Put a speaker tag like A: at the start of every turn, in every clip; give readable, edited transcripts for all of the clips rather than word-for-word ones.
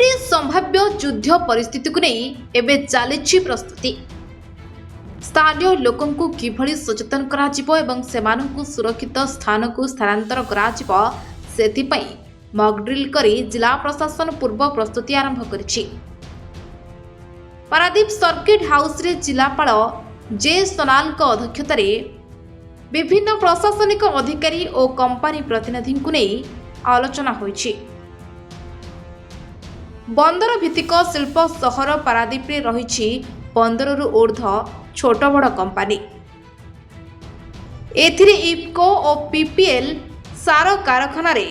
A: ପାରାଦୀପରେ ସମ୍ଭାବ୍ୟ ଯୁଦ୍ଧ ପରିସ୍ଥିତିକୁ ନେଇ ଏବେ ଚାଲିଛି ପ୍ରସ୍ତୁତି। ସ୍ଥାନୀୟ ଲୋକଙ୍କୁ କିଭଳି ସଚେତନ କରାଯିବ ଏବଂ ସେମାନଙ୍କୁ ସୁରକ୍ଷିତ ସ୍ଥାନକୁ ସ୍ଥାନାନ୍ତର କରାଯିବ ସେଥିପାଇଁ ମକ୍ ଡ୍ରିଲ୍ କରି ଜିଲ୍ଲା ପ୍ରଶାସନ ପୂର୍ବ ପ୍ରସ୍ତୁତି ଆରମ୍ଭ କରିଛି। ପାରାଦୀପ ସର୍କିଟ୍ ହାଉସରେ ଜିଲ୍ଲାପାଳ ଜେ ସୋନାଲଙ୍କ ଅଧ୍ୟକ୍ଷତାରେ ବିଭିନ୍ନ ପ୍ରଶାସନିକ ଅଧିକାରୀ ଓ କମ୍ପାନୀ ପ୍ରତିନିଧିଙ୍କୁ ନେଇ ଆଲୋଚନା ହୋଇଛି। ବନ୍ଦର ଭିତ୍ତିକ ଶିଳ୍ପ ସହର ପାରାଦୀପରେ ରହିଛି 15ରୁ ଊର୍ଦ୍ଧ୍ୱ ଛୋଟ ବଡ଼ କମ୍ପାନୀ। ଏଥିରେ ଇଫ୍କୋ ଓ ପିପିଏଲ୍ ସାର କାରଖାନାରେ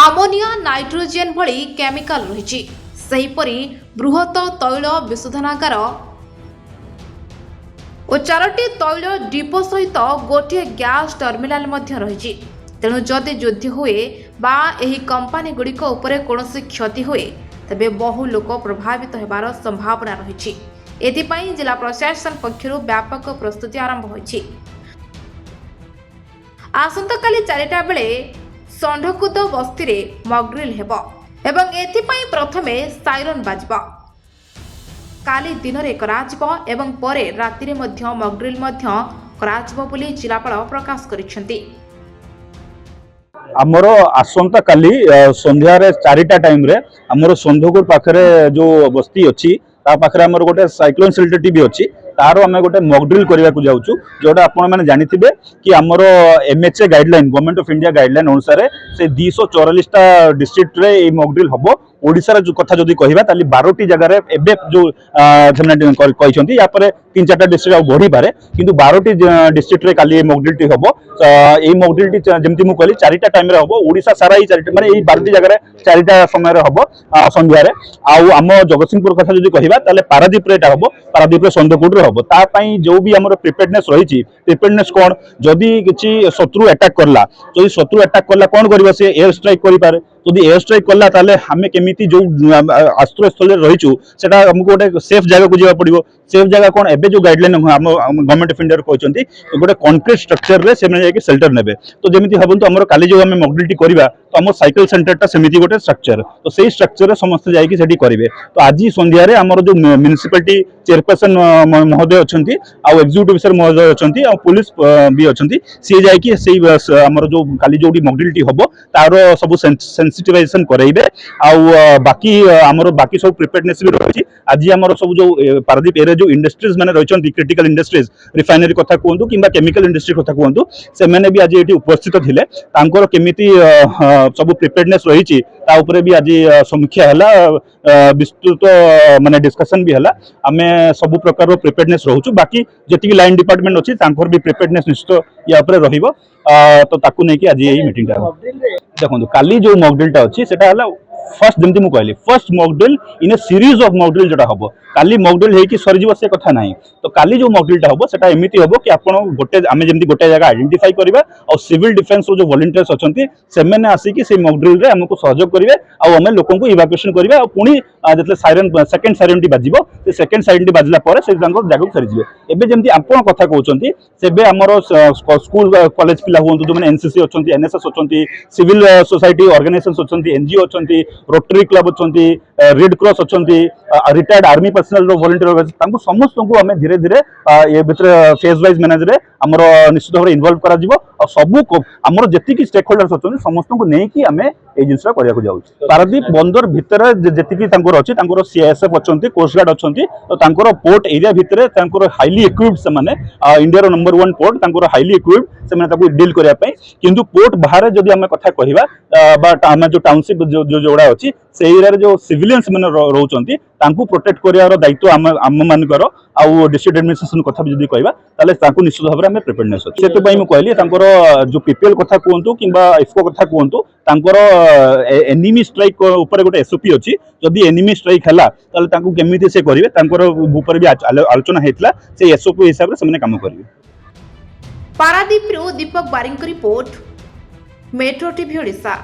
A: ଆମୋନିଆ, ନାଇଟ୍ରୋଜେନ୍ ଭଳି କେମିକାଲ ରହିଛି। ସେହିପରି ବୃହତ ତୈଳ ବିଶୋଧନାଗାର ଓ 4ଟି ତୈଳ ଡିପୋ ସହିତ ଗୋଟିଏ ଗ୍ୟାସ୍ ଟର୍ମିନାଲ ମଧ୍ୟ ରହିଛି। ତେଣୁ ଯଦି ଯୁଦ୍ଧ ହୁଏ ବା ଏହି କମ୍ପାନୀଗୁଡ଼ିକ ଉପରେ କୌଣସି କ୍ଷତି ହୁଏ ତେବେ ବହୁ ଲୋକ ପ୍ରଭାବିତ ହେବାର ସମ୍ଭାବନା ରହିଛି। ଏଥିପାଇଁ ଜିଲ୍ଲା ପ୍ରଶାସନ ପକ୍ଷରୁ ବ୍ୟାପକ ପ୍ରସ୍ତୁତି ଆରମ୍ଭ ହୋଇଛି। ଆସନ୍ତାକାଲି 4ଟା ବେଳେ ଷଣ୍ଢକୁଦ ବସ୍ତିରେ ମକ୍ଡ୍ରିଲ୍ ହେବ ଏବଂ ଏଥିପାଇଁ ପ୍ରଥମେ ସାଇରନ୍ ବାଜିବ। କାଲି ଦିନରେ କରାଯିବ ଏବଂ ପରେ ରାତିରେ ମଧ୍ୟ ମକ୍ଡ୍ରିଲ୍ ମଧ୍ୟ କରାଯିବ ବୋଲି ଜିଲ୍ଲାପାଳ ପ୍ରକାଶ କରିଛନ୍ତି।
B: आमर आसंता काली संध्यार 4टा टाइम रे आमर षण्ढकुद पाखरे जो बस्ती अच्छी पाखरे आमर गोटे साइक्लोन शेल्टर टी भी अच्छी तार आम गोटे मॉकड्रिल करने को जाऊँ जोटा आपण मैंने जानिथिबे कि आमर MHA guideline government of India guideline अनुसार से 244टा डिस्ट्रिक्ट रे ये मॉकड्रिल हम ओडिशार जो कथा जदि कहबा ताली 12टी जगह रे एबे जो कहछंती या पर 3-4टा डिस्ट्रिक्ट आ बढ़ी पारे किंतु 12टी डिस्ट्रिक्ट रे काली मॉकड्रिल टी हबो। ए मॉकड्रिल टी जेमति मु कहली 4टा टाइम रे हबो ओडिशा सारा ही 4टा माने ए 12टी जगह रे 4टा समय रे हबो संध्या रे। आ आम जगतसिंहपुर कथा जदि कहबा ताले पारादीप रे एटा हबो पारादीप रे षण्ढकुद रे हबो। ता पई जो भी हमर प्रिपेयर्डनेस रहिछि प्रिपेयर्डनेस कोन जदि किछि शत्रु अटैक करला जदि शत्रु अटैक करला कोन करबा से एयर स्ट्राइक करि पारे जदि एयर स्ट्राइक करला ताले हमें केमिति जो आश्रय स्थल रहिछु सेटा हमको गोटे सेफ जगह को जेबा पड़िबो। सेफ जगह कोन एबे जो गाइडलाइन हम गवर्नमेंट ऑफ इंडिया कहचंती गोटे कंक्रीट स्ट्रक्चर रे से जाके शेल्टर नेबे। तो जेमिति हबंतु हमर काली जो हमें मॉकड्रिल करबा तो हमर साइकिल सेंटर टा सेमिति गोटे स्ट्रक्चर तो सेही स्ट्रक्चर रे समस्त जाईकी सेठी करिवे। तो आज संध्या रे हमर जो म्युनिसिपलिटी चेयरपर्सन महोदय अछंती आ एग्जीक्यूटिव ऑफिसर महोदय अछंती आ पुलिस भी अछंती सी जाईकी सेही हमर जो काली जोडी मॉकड्रिल टी हबो तार सब सेंसिटाइजेशन कराइबे। आ बाकी हमर बाकी सब प्रिपेयर्डनेस भी रही। आज हमर सब जो पारादीप एरिया जो इंडस्ट्रीज माने रहिछंती क्रिटिकल इंडस्ट्रीज रिफाइनरी कथा कहंतु किंबा केमिकल इंडस्ट्री कथा कहंतु से माने भी आज एठी उपस्थित थिले तांकर केमिति सब प्रिपेयर्डनेस रहिछि ता ऊपर भी आज समीक्षा हला विस्तृत माने डिस्कशन भी हला। आमे सब प्रकार रो प्रिपेयर्डनेस रहउछु बाकी जेति लाइन डिपार्टमेंट अछि तांकर भी प्रिपेयर्डनेस निश्चित या ऊपर रहिबो। तो ताकू नै कि आज एही मीटिंग टा देखंतु काली जो मॉकड्रिल टा अछि सेटा हला फर्स्ट जमती मु कहली first mock drill in A series of mock drill जोटा हबो काली मॉकड्रिल हेकी सरी जीव से कथा नाही। तो काली जो मॉकड्रिल टा हबो सेटा एमिति हबो कि आपण गोटे आमे जेमती गोटे जगह आइडेंटिफाई करबा और सिविल डिफेंस रो जो वॉलंटियर्स अछंती सेमेने आसी कि से मॉकड्रिल रे हमको सहयोग करिवे आ हमें लोकन को इवैक्यूएशन करिवे आ पुनी जतले साइरन सेकंड साइरन टी बाजिबो से सेकंड साइरन टी बाजला परे से तांको जागो फेरि जिवे। एबे जेमती आपण कथा कहउचंती सेबे हमर स्कूल कॉलेज पिला हुंतु जो माने एनसीसी अछंती एनएसएस अछंती सिविल सोसाइटी ऑर्गेनाइजेशंस अछंती एनजीओ अछंती रोटरी क्लब अछंती रेड क्रॉस अछंती रिटायर्ड आर्मी पर्सनल रो वॉलंटियर तांको समस्त को हमें धीरे धीरे ये भितर फेज वाइज मैनेज रे हमर निश्चित भाव इन्वॉल्व करा जिवो और सब हमर जेतिकी स्टेक होल्डर्स अछंती समस्त को नै कि हमें ए जिंसरा करिया को जाउ। पारादीप बंदर भितर जेतिकी तांकर अछि तांकर सीएसएफ अछंती कोस्ट गार्ड अछंती तो तांकर पोर्ट एरिया भितर तांकर हाईली इक्विप्ड से माने इंडिया रो नंबर 1 पोर्ट तांकर हाईली इक्विप्ड से माने ताको डील करिया पई किंतु पोर्ट बाहर जदी हमें कथा कहिबा बट हमें जो टाउनशिप जो जोड़ा अछि से एरिया रे जो सिविलियंस माने रहउचंती तांको प्रोटेक्ट करियार दायित्व आम मानकर आउ डिस्ट्रिक्ट एडमिनिस्ट्रेशन कथा भी जदी कहबा ताले तांको निश्चित भाव रे हमें प्रिपेयर्डनेस अछि। सेते पई मु कहली तांकर जो पीपीएल कथा कहंतु किंबा इफको कथा कहंतु तांकर एनिमी स्ट्राइक ऊपर गोटे एसओपी अछि जदी एनिमी स्ट्राइक हला ताले तांको केमिति से करिवे तांकर ऊपर भी आलोचना हेतला से एसओपी हिसाब रे हमने काम करिवे।
A: पारादीप रो दीपक बारिंग रिपोर्ट मेट्रो टीवी ओडिशा।